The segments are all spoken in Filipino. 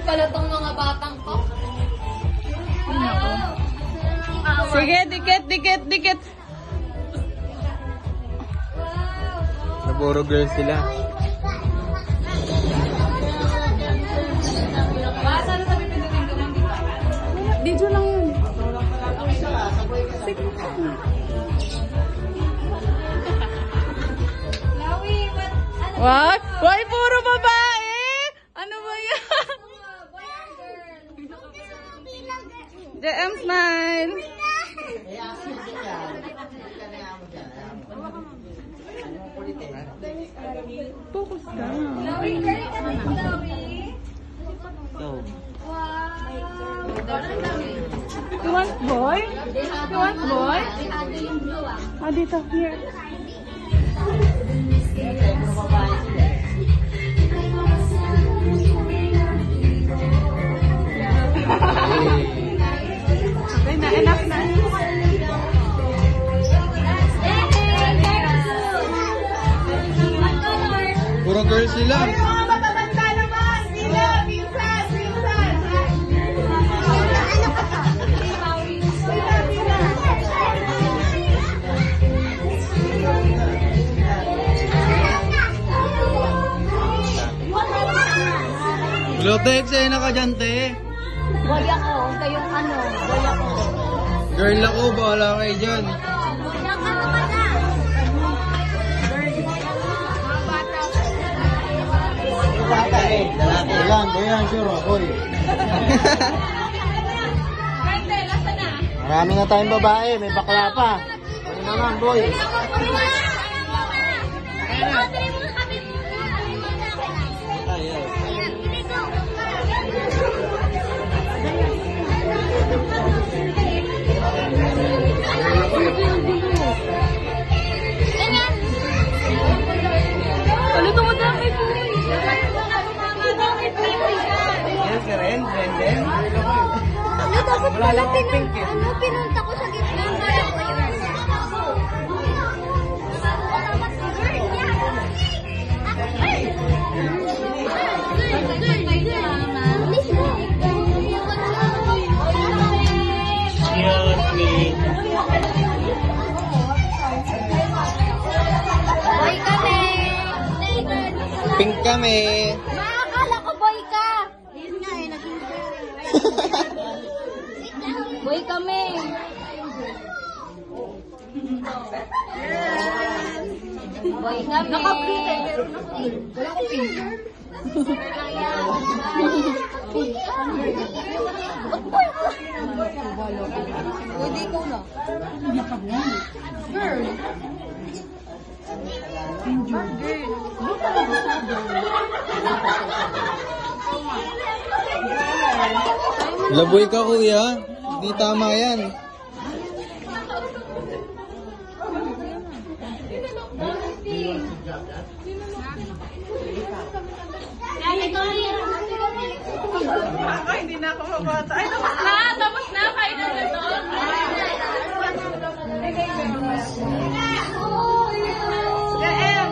pala tong mga batang ko. Sige, dikit. Naburo girls sila. Dito lang yun. What? Why puro babae? Ano ba yan? JM smile. Focus ka. You want boy? You want boy? Ah, dito. Here. Okay na, enough na. Puro girls sila. Lotex, na ka dyan, te. Boy ako, kayong ano, boy ako. Girl ako, bahala kayo dyan. Bata eh, lalaki lang, kaya sure ako eh. Marami na tayong babae, may bakla pa. Ano naman, boy? Ano tungod na kay boy? Yes, Ren, Brendan. Ano dapat pala pinunta ko sa gitna para ko yun. Boy kami! Pink kami. Akala ko boy ka! Yun nga eh, naging boy kami! Boy kami! Wala ko pink. Pwede ikaw na. Girl! Laboy ka, kuya. Di tama yan. Hindi na ako mabata. Ay, tapos na. Kain na na to. JM!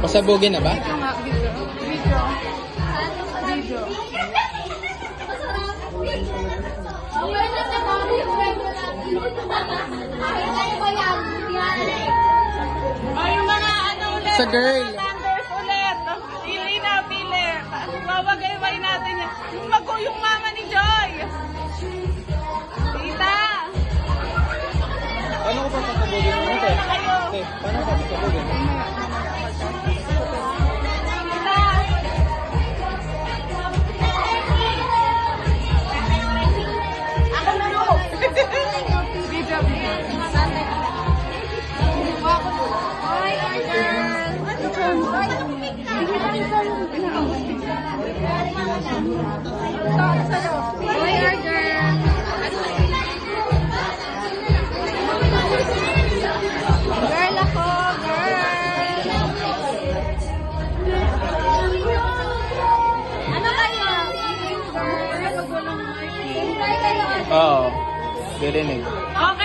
Pasabugin na ba? Sa girl. Numbers ulit. Pili na, pili. Wawagayway natin yan. Yung mama ni Joy. Tita. Paano ko pa pasabugin mo? Te, paano pa pasabugin mo? Girl ako, Oo. Dirinig. Okay.